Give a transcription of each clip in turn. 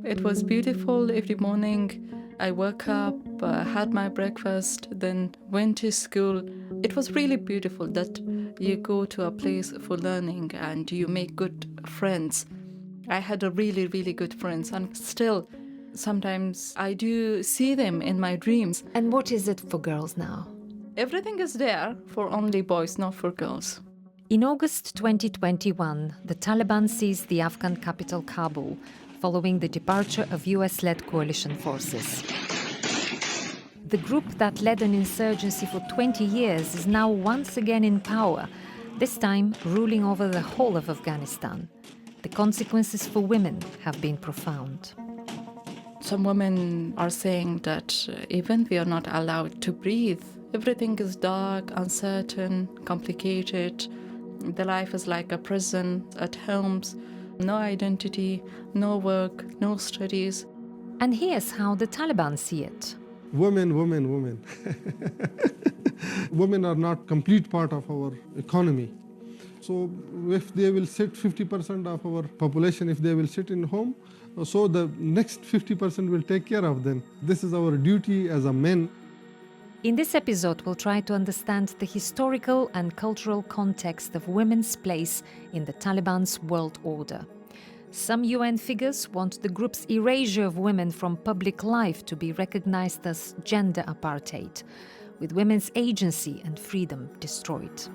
It was beautiful every morning. I woke up, had my breakfast, then went to school. It was really beautiful that you go to a place for learning and you make good friends. I had a really, really good friends, and still, sometimes I do see them in my dreams. And what is it for girls now? Everything is there for only boys, not for girls. In August 2021, the Taliban seized the Afghan capital Kabul following the departure of US-led coalition forces. The group that led an insurgency for 20 years is now once again in power, this time ruling over the whole of Afghanistan. The consequences for women have been profound. Some women are saying that even we are not allowed to breathe. Everything is dark, uncertain, complicated. The life is like a prison at homes. No identity, no work, no studies. And here's how the Taliban see it. Women. Women are not complete part of our economy. So if they will sit 50% of our population, if they will sit in home, so the next 50% will take care of them. This is our duty as a men. In this episode, we'll try to understand the historical and cultural context of women's place in the Taliban's world order. Some UN figures want the group's erasure of women from public life to be recognized as gender apartheid, with women's agency and freedom destroyed.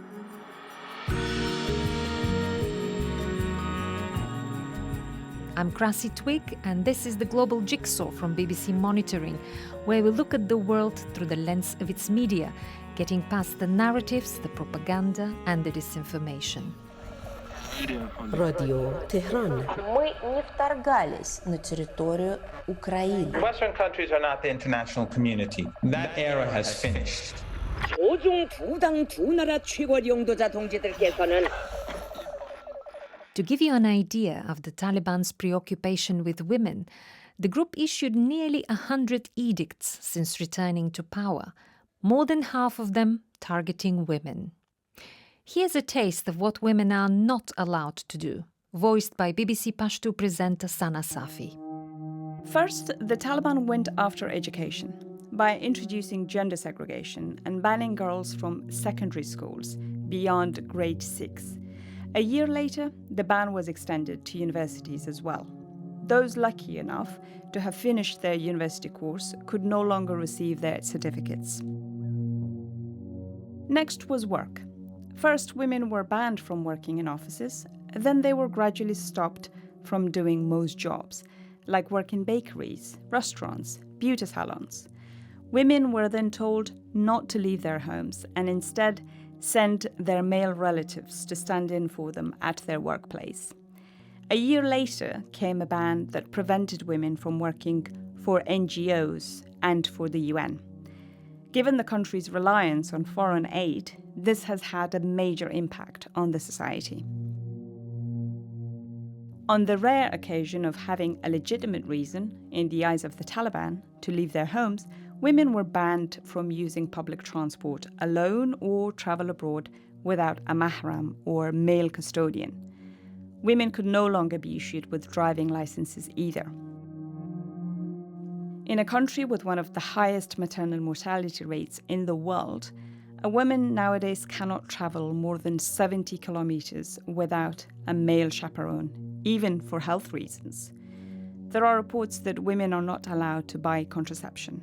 I'm Krassi Twig, and this is the Global Jigsaw from BBC Monitoring, where we look at the world through the lens of its media, getting past the narratives, the propaganda and the disinformation. Радио Tehran. Мы не вторгались на территорию Украины. Western countries are not the international community. That era has finished. 조중 두 당 두 나라 최고領導者 동지들께서는 To give you an idea of the Taliban's preoccupation with women, the group issued nearly 100 edicts since returning to power, more than half of them targeting women. Here's a taste of what women are not allowed to do, voiced by BBC Pashto presenter Sana Safi. First, the Taliban went after education by introducing gender segregation and banning girls from secondary schools beyond grade 6. A year later, the ban was extended to universities as well. Those lucky enough to have finished their university course could no longer receive their certificates. Next was work. First, women were banned from working in offices, then they were gradually stopped from doing most jobs, like work in bakeries, restaurants, beauty salons. Women were then told not to leave their homes and instead send their male relatives to stand in for them at their workplace. A year later came a ban that prevented women from working for NGOs and for the UN. Given the country's reliance on foreign aid, this has had a major impact on the society. On the rare occasion of having a legitimate reason, in the eyes of the Taliban, to leave their homes, women were banned from using public transport alone or travel abroad without a mahram or male custodian. Women could no longer be issued with driving licenses either. In a country with one of the highest maternal mortality rates in the world, a woman nowadays cannot travel more than 70 kilometers without a male chaperone, even for health reasons. There are reports that women are not allowed to buy contraception.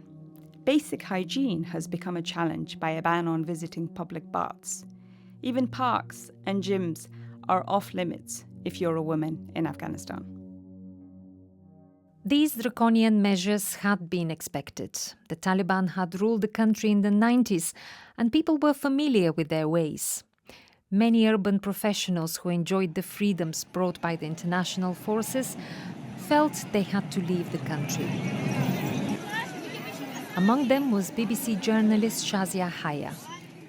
Basic hygiene has become a challenge by a ban on visiting public baths. Even parks and gyms are off limits if you're a woman in Afghanistan. These draconian measures had been expected. The Taliban had ruled the country in the 90s, and people were familiar with their ways. Many urban professionals who enjoyed the freedoms brought by the international forces felt they had to leave the country. Among them was BBC journalist Shazia Haya.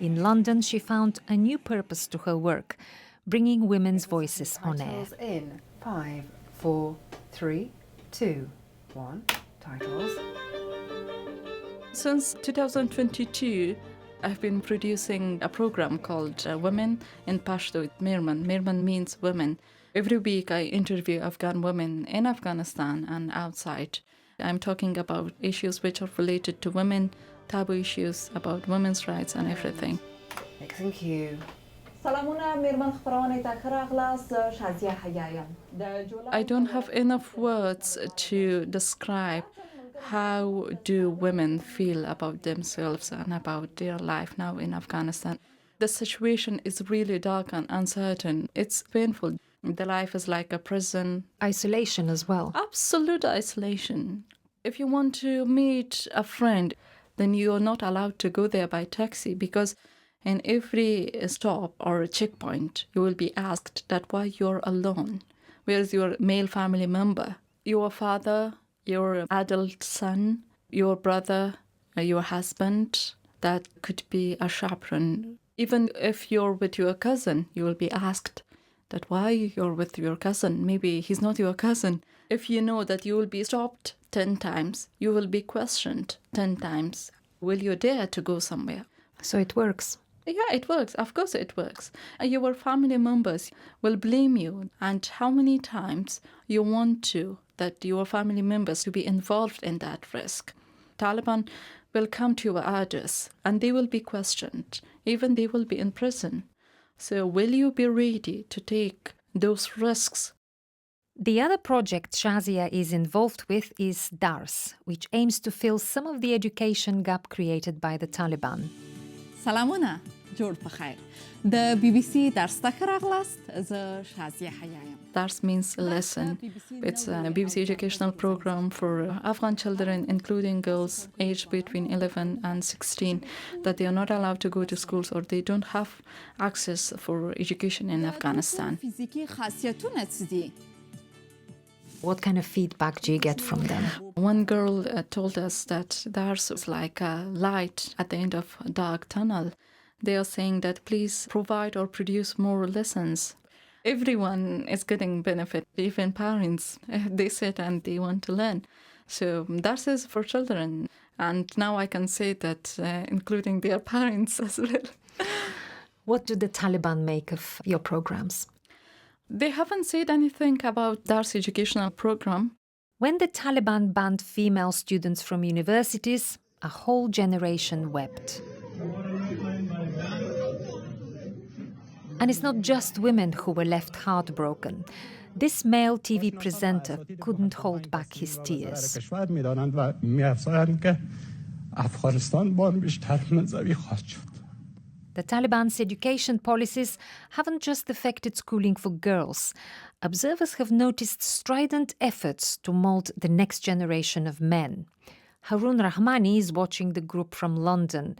In London, she found a new purpose to her work, bringing women's voices on air. In 5, 4, 3, 2, 1. Titles. Since 2022, I've been producing a program called Women in Pashto. Mirman. Mirman means women. Every week I interview Afghan women in Afghanistan and outside. I'm talking about issues which are related to women, taboo issues about women's rights and everything. Thank you. I don't have enough words to describe how do women feel about themselves and about their life now in Afghanistan. The situation is really dark and uncertain. It's painful. The life is like a prison. Isolation as well. Absolute isolation. If you want to meet a friend, then you're not allowed to go there by taxi, because in every stop or checkpoint, you will be asked that why you're alone. Where's your male family member? Your father, your adult son, your brother, your husband. That could be a chaperone. Even if you're with your cousin, you will be asked that why you're with your cousin. Maybe he's not your cousin. If you know that you will be stopped 10 times, you will be questioned 10 times. Will you dare to go somewhere? So it works. Yeah, it works. Of course it works. Your family members will blame you. And how many times you want that your family members to be involved in that risk. Taliban will come to your address and they will be questioned. Even they will be in prison. So will you be ready to take those risks? The other project Shazia is involved with is DARS, which aims to fill some of the education gap created by the Taliban. سلامونه جوړ په خیر د بي بي سي درس ته راغلاست زه شازیه حیایم DARS means lesson. It's a BBC educational program for Afghan children, including girls aged between 11 and 16, that they are not allowed to go to schools or they don't have access for education in Afghanistan. فیزیکی خاصیتونه څه دي What kind of feedback do you get from them? One girl told us that DARS is like a light at the end of a dark tunnel. They are saying that please provide or produce more lessons. Everyone is getting benefit, even parents. They sit and they want to learn. So DARS is for children. And now I can say that including their parents as well. What do the Taliban make of your programs? They haven't said anything about DARS educational program. When the Taliban banned female students from universities, a whole generation wept. And it's not just women who were left heartbroken. This male TV presenter couldn't hold back his tears. The Taliban's education policies haven't just affected schooling for girls. Observers have noticed strident efforts to mold the next generation of men. Harun Rahmani is watching the group from London.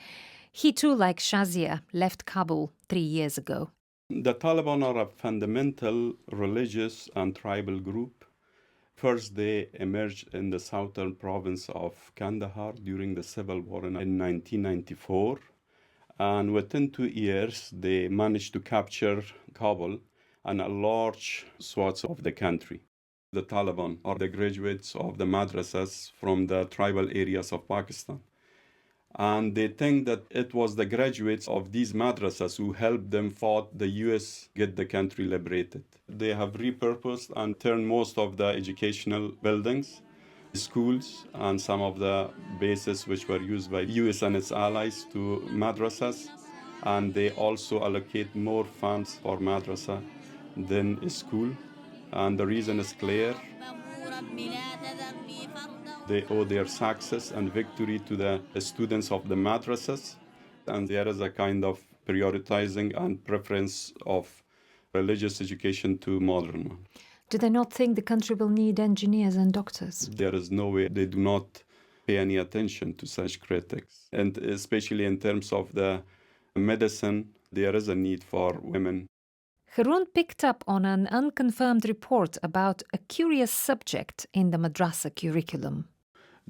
He too, like Shazia, left Kabul 3 years ago. The Taliban are a fundamental religious and tribal group. First, they emerged in the southern province of Kandahar during the civil war in 1994. And within 2 years, they managed to capture Kabul and a large swaths of the country. The Taliban are the graduates of the madrasas from the tribal areas of Pakistan. And they think that it was the graduates of these madrasas who helped them fought the US get the country liberated. They have repurposed and turned most of the educational buildings, schools, and some of the bases which were used by US and its allies to madrasas. And they also allocate more funds for madrasa than a school. And the reason is clear. They owe their success and victory to the students of the madrasas. And there is a kind of prioritizing and preference of religious education to modern one. Do they not think the country will need engineers and doctors? There is no way. They do not pay any attention to such critics. And especially in terms of the medicine, there is a need for women. Harun picked up on an unconfirmed report about a curious subject in the madrasa curriculum.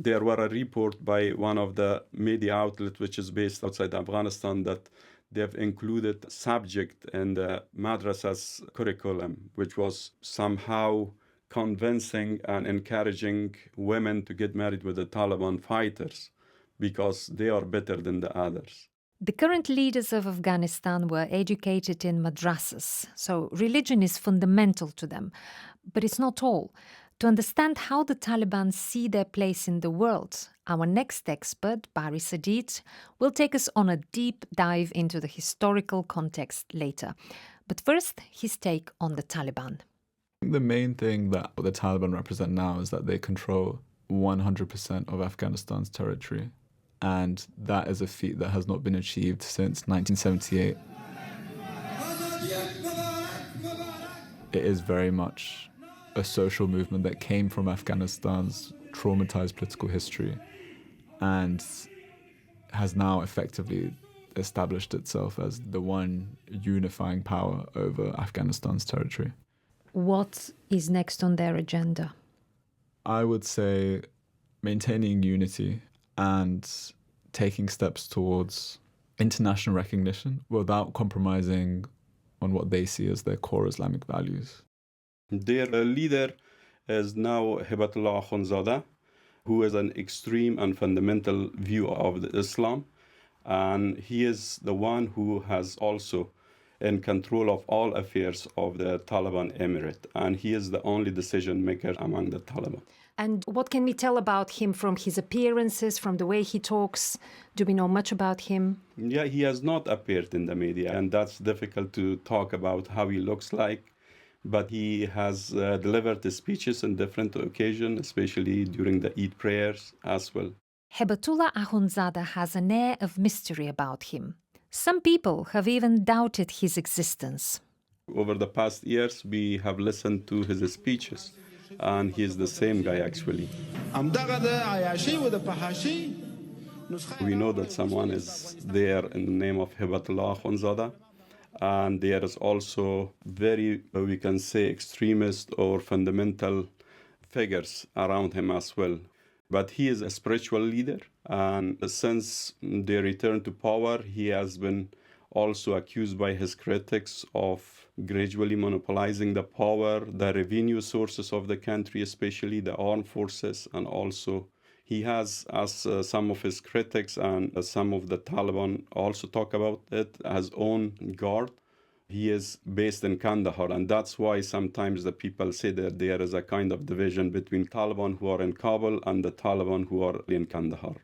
There were a report by one of the media outlets which is based outside Afghanistan that they've included a subject in the madrasa's curriculum, which was somehow convincing and encouraging women to get married with the Taliban fighters because they are better than the others. The current leaders of Afghanistan were educated in madrasas, so religion is fundamental to them. But it's not all. To understand how the Taliban see their place in the world, our next expert, Bari Sadid, will take us on a deep dive into the historical context later. But first, his take on the Taliban. The main thing that the Taliban represent now is that they control 100% of Afghanistan's territory. And that is a feat that has not been achieved since 1978. It is very much a social movement that came from Afghanistan's traumatized political history and has now effectively established itself as the one unifying power over Afghanistan's territory. What is next on their agenda? I would say maintaining unity and taking steps towards international recognition without compromising on what they see as their core Islamic values. Their leader is now Hibatullah Akhundzada, who has an extreme and fundamental view of Islam. And he is the one who has also in control of all affairs of the Taliban Emirate. And he is the only decision maker among the Taliban. And what can we tell about him from his appearances, from the way he talks? Do we know much about him? Yeah, he has not appeared in the media, and that's difficult to talk about how he looks like. But he has delivered speeches on different occasions, especially during the Eid prayers as well. Hibatullah Akhundzada has an air of mystery about him. Some people have even doubted his existence. Over the past years, we have listened to his speeches. And he's the same guy, actually. We know that someone is there in the name of Hibatullah Akhundzada. And there is also very, we can say, extremist or fundamental figures around him as well. But he is a spiritual leader. And since their return to power, he has been also accused by his critics of gradually monopolizing the power, the revenue sources of the country, especially the armed forces, and also he has, as some of his critics and some of the Taliban also talk about it, his own guard. He is based in Kandahar, and that's why sometimes the people say that there is a kind of division between Taliban who are in Kabul and the Taliban who are in Kandahar.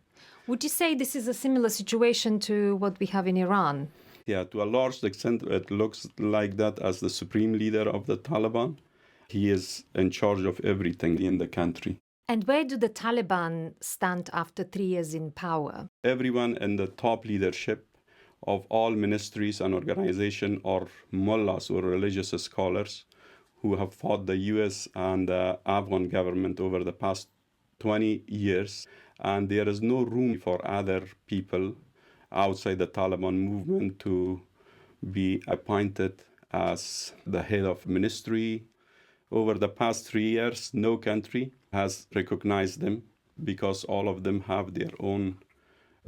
Would you say this is a similar situation to what we have in Iran? Yeah, to a large extent, it looks like that as the supreme leader of the Taliban. He is in charge of everything in the country. And where do the Taliban stand after 3 years in power? Everyone in the top leadership of all ministries and organizations are mullahs or religious scholars who have fought the US and the Afghan government over the past 20 years. And there is no room for other people outside the Taliban movement to be appointed as the head of ministry. Over the past 3 years, no country has recognized them because all of them have their own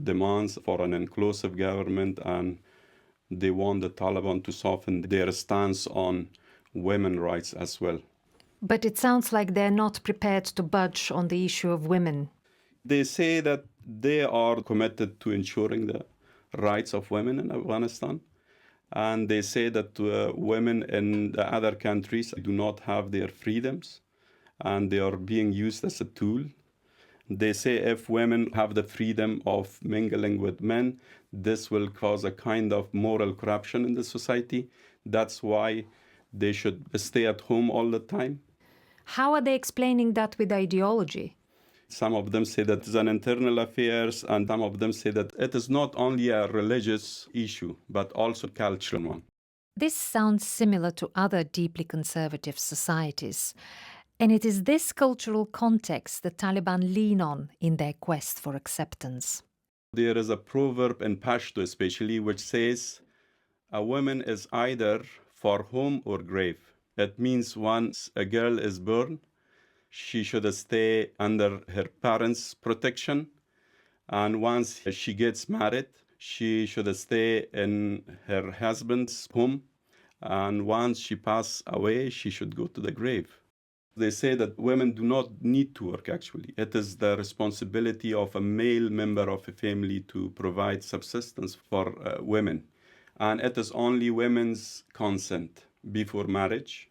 demands for an inclusive government, and they want the Taliban to soften their stance on women's rights as well. But it sounds like they're not prepared to budge on the issue of women. They say that they are committed to ensuring the rights of women in Afghanistan. And they say that women in the other countries do not have their freedoms and they are being used as a tool. They say if women have the freedom of mingling with men, this will cause a kind of moral corruption in the society. That's why they should stay at home all the time. How are they explaining that with ideology? Some of them say that it's an internal affairs, and some of them say that it is not only a religious issue, but also a cultural one. This sounds similar to other deeply conservative societies. And it is this cultural context the Taliban lean on in their quest for acceptance. There is a proverb in Pashto especially which says, a woman is either for home or grave. It means once a girl is born, she should stay under her parents' protection. And once she gets married, she should stay in her husband's home. And once she passes away, she should go to the grave. They say that women do not need to work, actually. It is the responsibility of a male member of a family to provide subsistence for women. And it is only women's consent before marriage,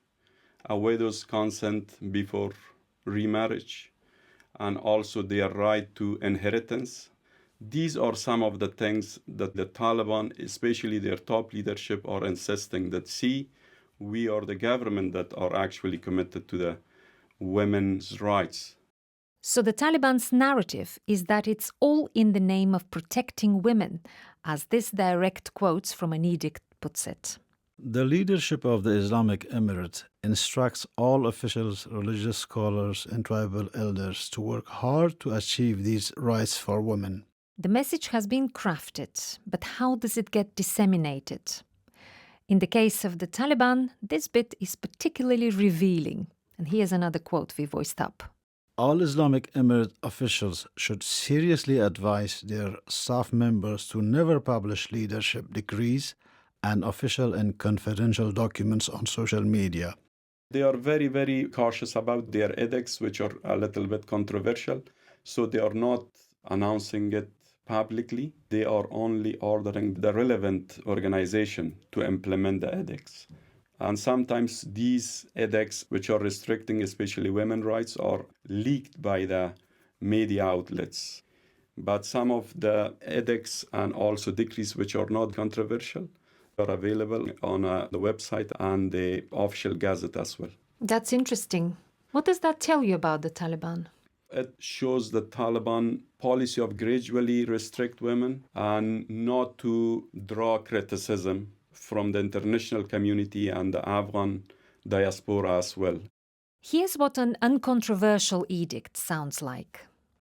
a widow's consent before remarriage, and also their right to inheritance. These are some of the things that the Taliban, especially their top leadership, are insisting that, see, we are the government that are actually committed to the women's rights. So the Taliban's narrative is that it's all in the name of protecting women, as this direct quotes from an edict puts it. The leadership of the Islamic Emirate instructs all officials, religious scholars, and tribal elders to work hard to achieve these rights for women. The message has been crafted, but how does it get disseminated? In the case of the Taliban, this bit is particularly revealing. And here's another quote we voiced up. All Islamic Emirate officials should seriously advise their staff members to never publish leadership decrees and official and confidential documents on social media. They are very, very cautious about their edicts, which are a little bit controversial. So they are not announcing it publicly. They are only ordering the relevant organization to implement the edicts. And sometimes these edicts, which are restricting especially women's rights, are leaked by the media outlets. But some of the edicts and also decrees which are not controversial are available on the website and the official gazette as well. That's interesting. What does that tell you about the Taliban? It shows the Taliban policy of gradually restrict women and not to draw criticism from the international community and the Afghan diaspora as well. Here's what an uncontroversial edict sounds like.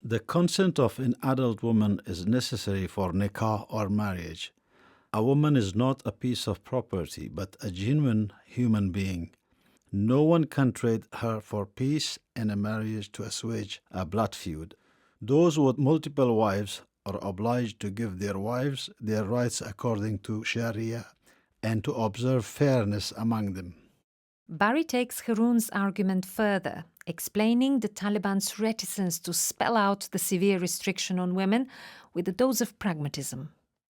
The consent of an adult woman is necessary for nikah or marriage. A woman is not a piece of property, but a genuine human being. No one can trade her for peace and a marriage to assuage a blood feud. Those with multiple wives are obliged to give their wives their rights according to Sharia and to observe fairness among them. Barry takes Haroon's argument further, explaining the Taliban's reticence to spell out the severe restriction on women with a dose of pragmatism.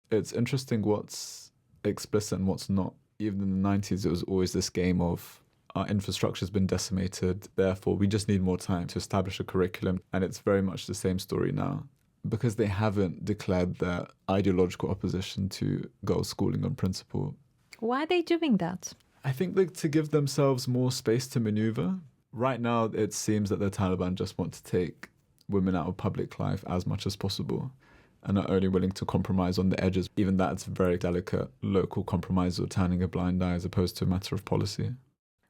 It's interesting what's explicit and what's not. Even in the 90s, it was always this game of our infrastructure's been decimated, therefore we just need more time to establish a curriculum. And it's very much the same story now, because they haven't declared their ideological opposition to girls' schooling on principle. Why are they doing that? I think to give themselves more space to maneuver. Right now, it seems that the Taliban just want to take women out of public life as much as possible and are only willing to compromise on the edges. Even that's very delicate local compromise or turning a blind eye as opposed to a matter of policy.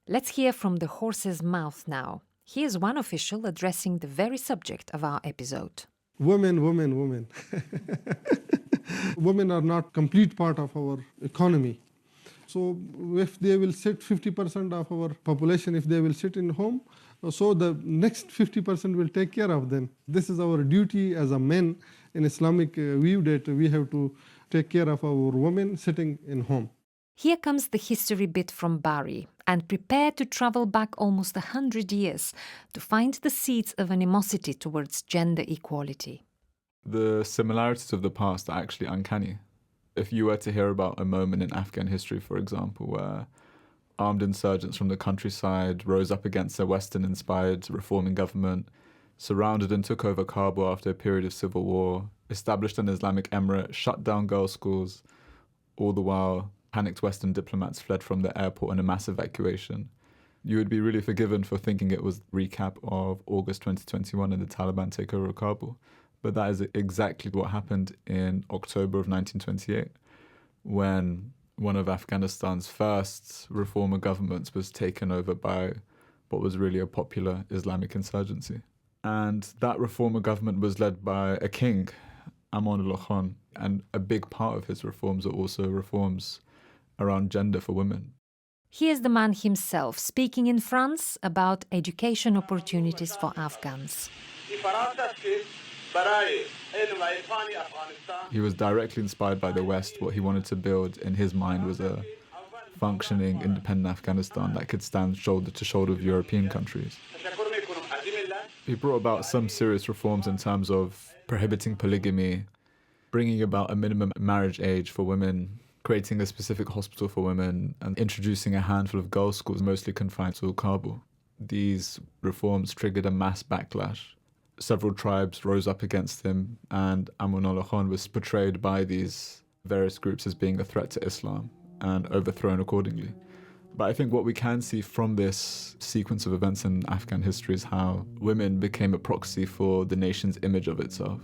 Let's hear from the horse's mouth now. Here's one official addressing the very subject of our episode. Women. Women are not complete part of our economy. So if they will sit 50% of our population, if they will sit in home, so the next 50% will take care of them. This is our duty as a men in Islamic view, that we have to take care of our women sitting in home. Here comes the history bit from Barry, and prepare to travel back almost 100 years to find the seeds of animosity towards gender equality. The similarities of the past are actually uncanny. If you were to hear about a moment in Afghan history, for example, where armed insurgents from the countryside rose up against a Western-inspired reforming government, surrounded and took over Kabul after a period of civil war, established an Islamic Emirate, shut down girls' schools, all the while panicked Western diplomats fled from the airport in a mass evacuation, you would be really forgiven for thinking it was a recap of August 2021 and the Taliban takeover of Kabul. But that is exactly what happened in October of 1928, when one of Afghanistan's first reformer governments was taken over by what was really a popular Islamic insurgency. And that reformer government was led by a king, Amanullah Khan, and a big part of his reforms are also reforms around gender for women. Here's the man himself speaking in France about education opportunities for Afghans. He was directly inspired by the West. What he wanted to build in his mind was a functioning, independent Afghanistan that could stand shoulder to shoulder with European countries. He brought about some serious reforms in terms of prohibiting polygamy, bringing about a minimum marriage age for women, creating a specific hospital for women, and introducing a handful of girls' schools mostly confined to Kabul. These reforms triggered a mass backlash. Several tribes rose up against him, and Amanullah Khan was portrayed by these various groups as being a threat to Islam and overthrown accordingly. But I think what we can see from this sequence of events in Afghan history is how women became a proxy for the nation's image of itself.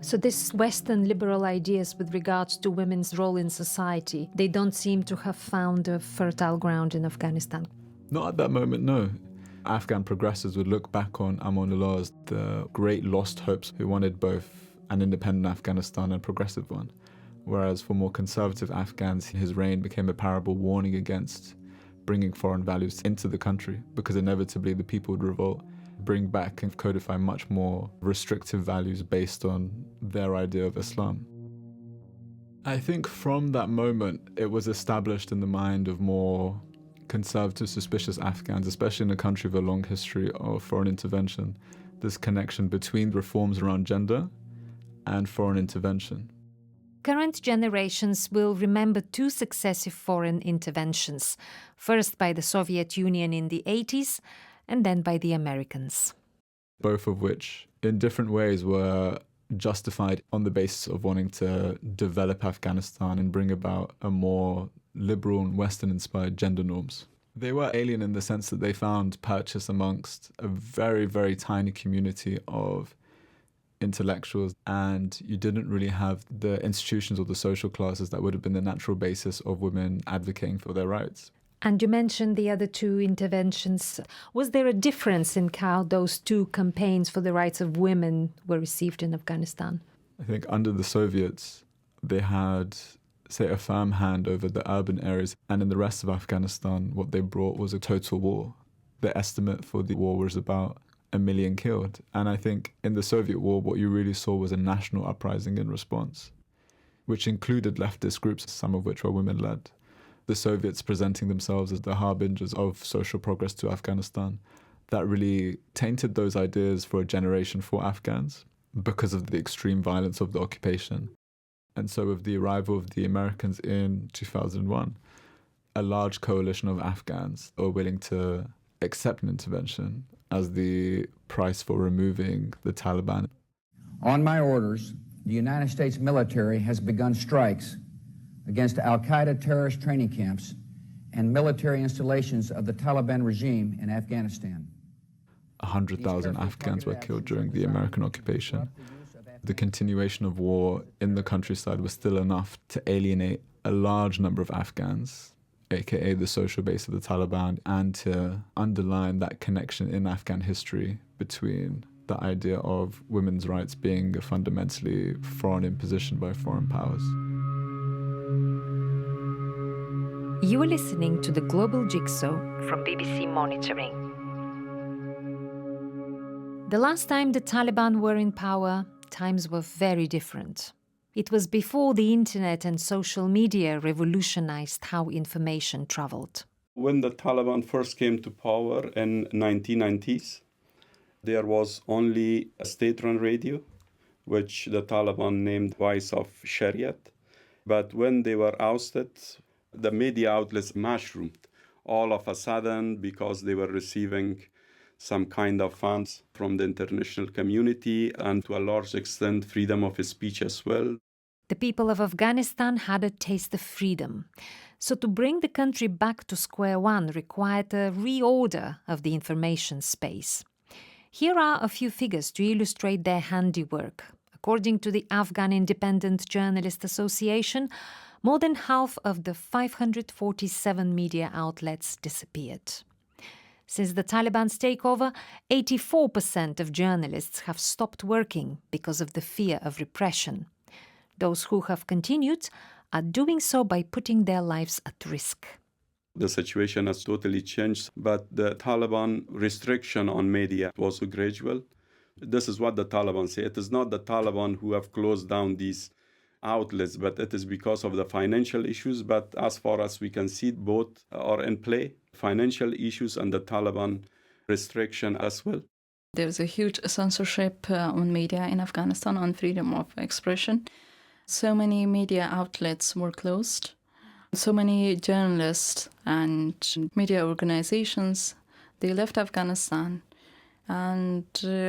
So these Western liberal ideas with regards to women's role in society, they don't seem to have found a fertile ground in Afghanistan. Not at that moment, no. Afghan progressives would look back on Amanullah as the great lost hopes who wanted both an independent Afghanistan and a progressive one. Whereas for more conservative Afghans, his reign became a parable warning against bringing foreign values into the country, because inevitably the people would revolt, bring back and codify much more restrictive values based on their idea of Islam. I think from that moment, it was established in the mind of more conservative, suspicious Afghans, especially in a country with a long history of foreign intervention, this connection between reforms around gender and foreign intervention. Current generations will remember two successive foreign interventions, first by the Soviet Union in the 80s and then by the Americans. Both of which, in different ways, were justified on the basis of wanting to develop Afghanistan and bring about a more liberal and Western-inspired gender norms. They were alien in the sense that they found purchase amongst a very, very tiny community of intellectuals, and you didn't really have the institutions or the social classes that would have been the natural basis of women advocating for their rights. And you mentioned the other two interventions. Was there a difference in how those two campaigns for the rights of women were received in Afghanistan? I think under the Soviets, they had, say, a firm hand over the urban areas, and in the rest of Afghanistan, what they brought was a total war. The estimate for the war was about 1 million killed. And I think in the Soviet war, what you really saw was a national uprising in response, which included leftist groups, some of which were women-led. The Soviets presenting themselves as the harbingers of social progress to Afghanistan, that really tainted those ideas for a generation for Afghans because of the extreme violence of the occupation. And so with the arrival of the Americans in 2001, a large coalition of Afghans were willing to accept an intervention as the price for removing the Taliban. On my orders, the United States military has begun strikes against al-Qaeda terrorist training camps and military installations of the Taliban regime in Afghanistan. 100,000 Afghans were killed during the American occupation. The continuation of war in the countryside was still enough to alienate a large number of Afghans, aka the social base of the Taliban, and to underline that connection in Afghan history between the idea of women's rights being a fundamentally foreign imposition by foreign powers. You are listening to the Global Jigsaw from BBC Monitoring. The last time the Taliban were in power, times were very different. It was before the internet and social media revolutionized how information traveled. When the Taliban first came to power in 1990s, there was only a state-run radio, which the Taliban named Voice of Shariat. But when they were ousted, the media outlets mushroomed all of a sudden because they were receiving some kind of funds from the international community and to a large extent freedom of speech as well. The people of Afghanistan had a taste of freedom. So to bring the country back to square one required a reorder of the information space. Here are a few figures to illustrate their handiwork. According to the Afghan Independent Journalist Association, more than half of the 547 media outlets disappeared. Since the Taliban's takeover, 84% of journalists have stopped working because of the fear of repression. Those who have continued are doing so by putting their lives at risk. The situation has totally changed, but the Taliban restriction on media was gradual. This is what the Taliban say. It is not the Taliban who have closed down these outlets, but it is because of the financial issues. But as far as we can see, both are in play, financial issues and the Taliban restriction as well. There's a huge censorship on media in Afghanistan on freedom of expression. So many media outlets were closed. So many journalists and media organizations, they left Afghanistan. And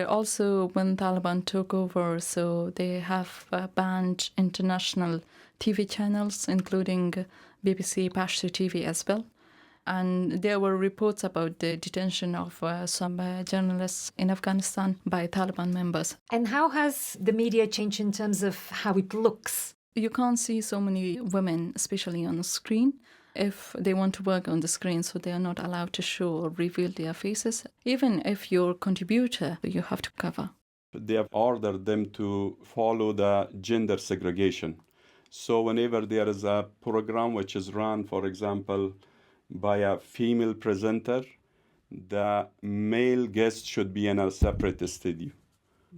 also when Taliban took over, so they have banned international TV channels, including BBC Pashto TV as well. And there were reports about the detention of some journalists in Afghanistan by Taliban members. And how has the media changed in terms of how it looks? You can't see so many women, especially on the screen, if they want to work on the screen, so they are not allowed to show or reveal their faces. Even if you're a contributor, you have to cover. They have ordered them to follow the gender segregation. So whenever there is a program which is run, for example, by a female presenter, the male guest should be in a separate studio.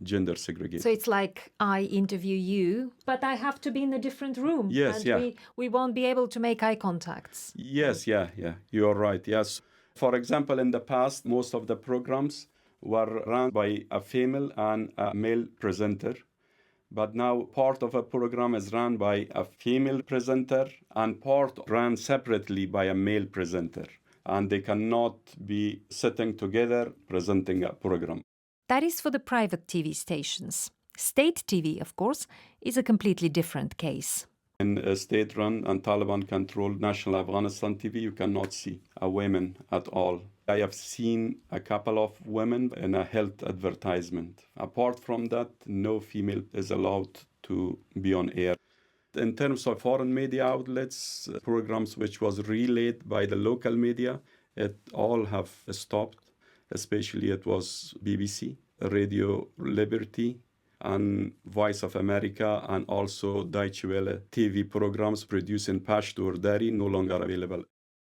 Gender segregation. So it's like I interview you, but I have to be in a different room. Yes, and we won't be able to make eye contacts. Yes, yeah, you're right, yes. For example, in the past, most of the programs were run by a female and a male presenter. But now part of a program is run by a female presenter and part run separately by a male presenter. And they cannot be sitting together presenting a program. That is for the private TV stations. State TV, of course, is a completely different case. In a state-run and Taliban-controlled National Afghanistan TV, you cannot see a woman at all. I have seen a couple of women in a health advertisement. Apart from that, no female is allowed to be on air. In terms of foreign media outlets, programs which was relayed by the local media, it all have stopped. Especially it was BBC, Radio Liberty, and Voice of America, and also Deutsche Welle TV programs produced in Pashto or Dari no longer available.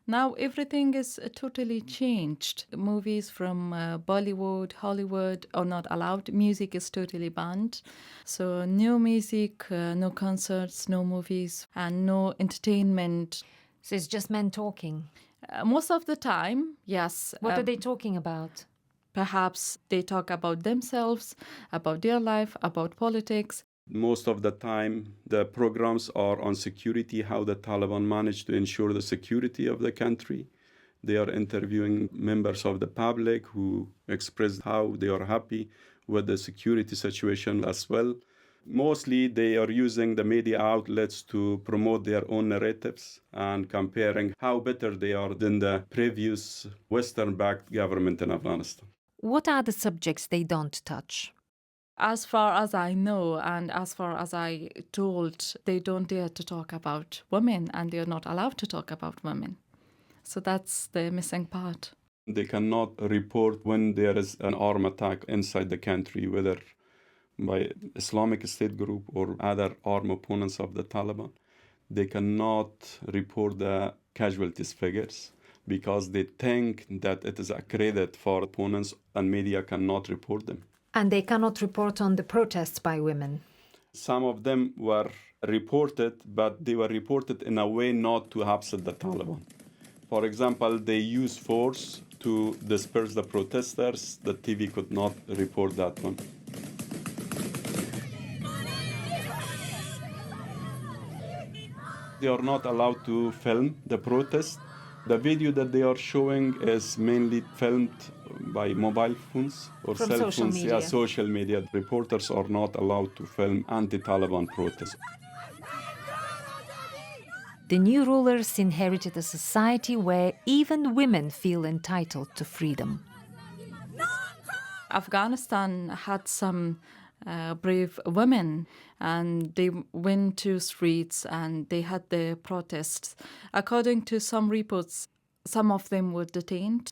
Now everything is totally changed. Movies from Bollywood, Hollywood are not allowed. Music is totally banned. So no music, no concerts, no movies, and no entertainment. So it's just men talking? Most of the time, yes. What are they talking about? Perhaps they talk about themselves, about their life, about politics. Most of the time, the programs are on security, how the Taliban managed to ensure the security of the country. They are interviewing members of the public who express how they are happy with the security situation as well. Mostly, they are using the media outlets to promote their own narratives and comparing how better they are than the previous Western-backed government in Afghanistan. What are the subjects they don't touch? As far as I know, and as far as I told, they don't dare to talk about women, and they are not allowed to talk about women. So that's the missing part. They cannot report when there is an armed attack inside the country, whether by Islamic State group or other armed opponents of the Taliban. They cannot report the casualties figures because they think that it is a credit for opponents and media cannot report them. And they cannot report on the protests by women? Some of them were reported, but they were reported in a way not to upset the Taliban. For example, they used force to disperse the protesters. The TV could not report that one. They are not allowed to film the protest. The video that they are showing is mainly filmed by mobile phones or From cell social phones. media. Yeah, social media. Reporters are not allowed to film anti-Taliban protests. The new rulers inherited a society where even women feel entitled to freedom. Afghanistan had some brave women, and they went to streets and they had the protests. According to some reports, some of them were detained,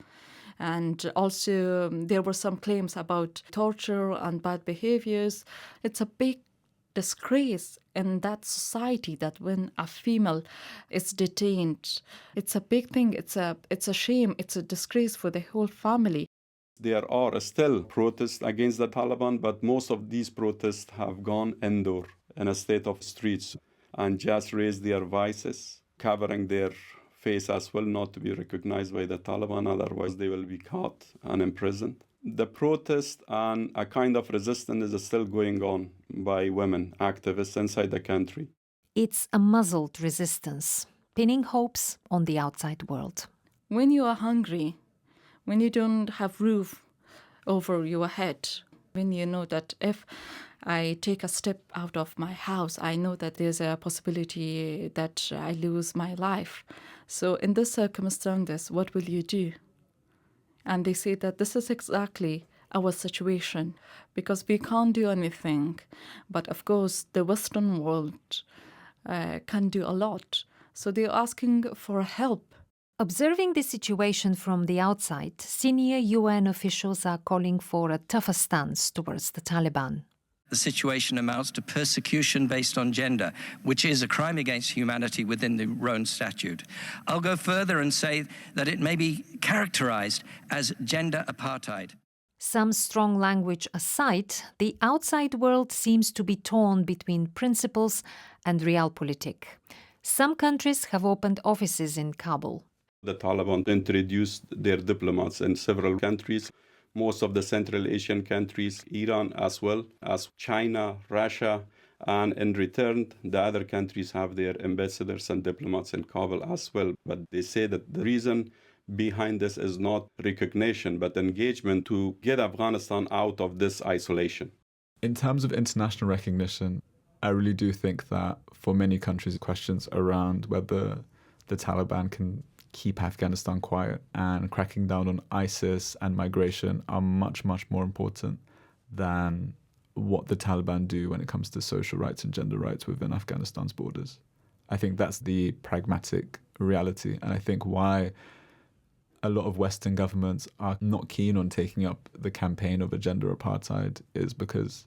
and also there were some claims about torture and bad behaviors. It's a big disgrace in that society that when a female is detained, it's a big thing. It's a shame. It's a disgrace for the whole family. There are still protests against the Taliban, but most of these protests have gone indoor in a state of streets and just raise their voices, covering their face as well, not to be recognized by the Taliban, otherwise they will be caught and imprisoned. The protest and a kind of resistance is still going on by women activists inside the country. It's a muzzled resistance, pinning hopes on the outside world. When you are hungry, when you don't have roof over your head, when you know that if I take a step out of my house, I know that there's a possibility that I lose my life. So in this circumstances, what will you do? And they say that this is exactly our situation, because we can't do anything. But of course, the Western world can do a lot. So they're asking for help. Observing the situation from the outside, senior UN officials are calling for a tougher stance towards the Taliban. The situation amounts to persecution based on gender, which is a crime against humanity within the Rome Statute. I'll go further and say that it may be characterized as gender apartheid. Some strong language aside, the outside world seems to be torn between principles and realpolitik. Some countries have opened offices in Kabul. The Taliban introduced their diplomats in several countries, most of the Central Asian countries, Iran as well as China, Russia, and in return, the other countries have their ambassadors and diplomats in Kabul as well. But they say that the reason behind this is not recognition, but engagement to get Afghanistan out of this isolation. In terms of international recognition, I really do think that for many countries, questions around whether the Taliban can keep Afghanistan quiet and cracking down on ISIS and migration are much, much more important than what the Taliban do when it comes to social rights and gender rights within Afghanistan's borders. I think that's the pragmatic reality, and I think why a lot of Western governments are not keen on taking up the campaign of a gender apartheid is because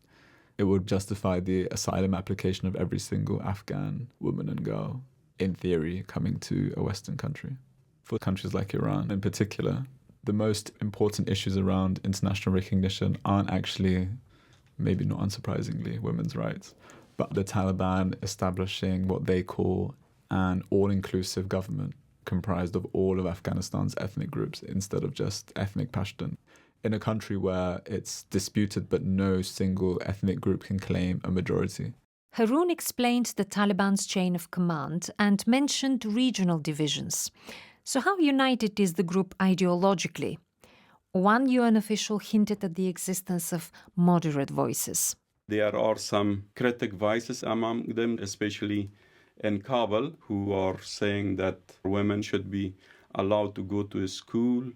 it would justify the asylum application of every single Afghan woman and girl, in theory, coming to a Western country. For countries like Iran in particular, the most important issues around international recognition aren't actually, maybe not unsurprisingly, women's rights, but the Taliban establishing what they call an all-inclusive government comprised of all of Afghanistan's ethnic groups instead of just ethnic Pashtun. In a country where it's disputed but no single ethnic group can claim a majority. Haroon explained the Taliban's chain of command and mentioned regional divisions. So how united is the group ideologically? One UN official hinted at the existence of moderate voices. There are some critic voices among them, especially in Kabul, who are saying that women should be allowed to go to school,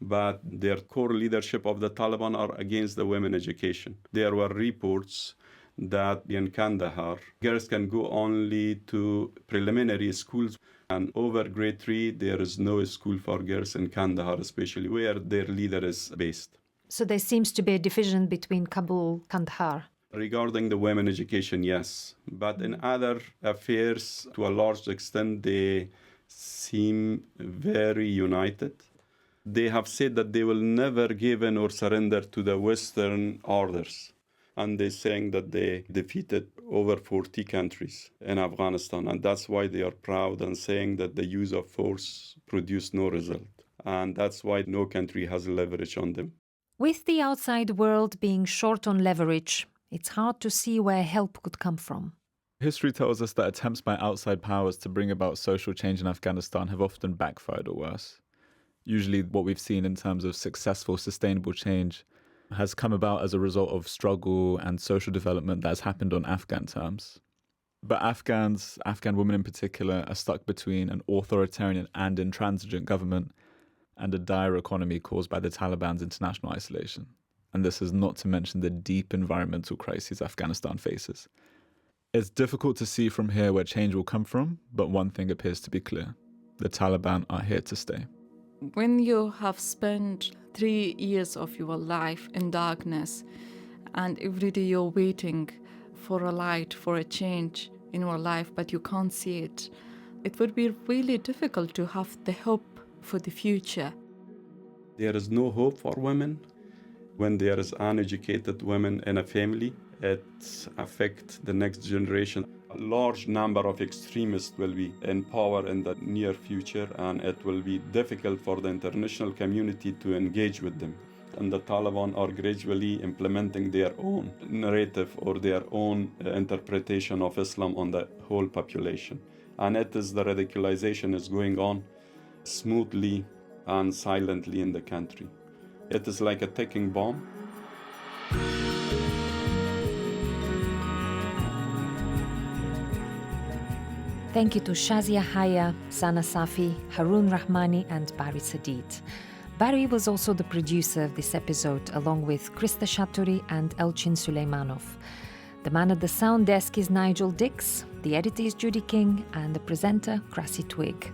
but their core leadership of the Taliban are against the women education. There were reports that in Kandahar, girls can go only to preliminary schools, and over grade 3, there is no school for girls in Kandahar, especially where their leader is based. So there seems to be a division between Kabul and Kandahar. Regarding the women education, yes. But in other affairs, to a large extent, they seem very united. They have said that they will never give in or surrender to the Western orders. And they're saying that they defeated over 40 countries in Afghanistan. And that's why they are proud and saying that the use of force produced no result. And that's why no country has leverage on them. With the outside world being short on leverage, it's hard to see where help could come from. History tells us that attempts by outside powers to bring about social change in Afghanistan have often backfired or worse. Usually what we've seen in terms of successful, sustainable change has come about as a result of struggle and social development that has happened on Afghan terms. But Afghan women in particular, are stuck between an authoritarian and intransigent government and a dire economy caused by the Taliban's international isolation. And this is not to mention the deep environmental crises Afghanistan faces. It's difficult to see from here where change will come from, but one thing appears to be clear. The Taliban are here to stay. When you have spent 3 years of your life in darkness and every day you're waiting for a light, for a change in your life, but you can't see it, it would be really difficult to have the hope for the future. There is no hope for women when there is uneducated women in a family. it affect the next generation. A large number of extremists will be in power in the near future, and it will be difficult for the international community to engage with them. And the Taliban are gradually implementing their own narrative or their own interpretation of Islam on the whole population. And it is the radicalization is going on smoothly and silently in the country. It is like a ticking bomb. Thank you to Shazia Haya, Sana Safi, Haroon Rahmani and Barry Sadid. Barry was also the producer of this episode, along with Krista Shaturi and Elchin Suleimanov. The man at the sound desk is Nigel Dix, the editor is Judy King, and the presenter, Krassi Twig.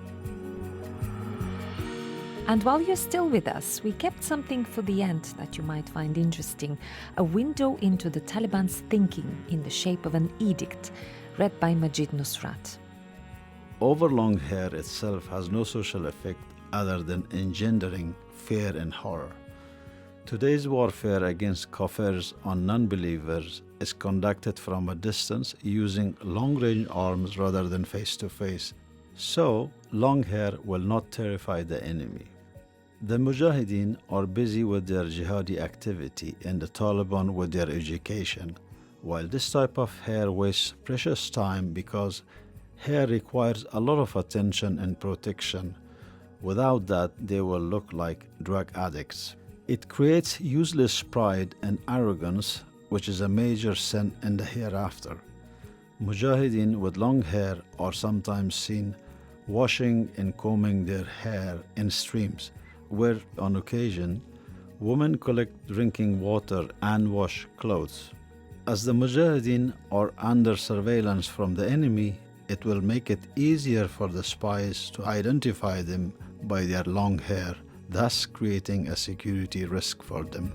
And while you're still with us, we kept something for the end that you might find interesting, a window into the Taliban's thinking in the shape of an edict, read by Majid Nusrat. Overlong hair itself has no social effect other than engendering fear and horror. Today's warfare against kafirs on non-believers is conducted from a distance using long-range arms rather than face-to-face. So, long hair will not terrify the enemy. The Mujahideen are busy with their jihadi activity and the Taliban with their education, while this type of hair wastes precious time because hair requires a lot of attention and protection. Without that, they will look like drug addicts. It creates useless pride and arrogance, which is a major sin in the hereafter. Mujahideen with long hair are sometimes seen washing and combing their hair in streams, where on occasion, women collect drinking water and wash clothes. As the Mujahideen are under surveillance from the enemy, it will make it easier for the spies to identify them by their long hair, thus creating a security risk for them.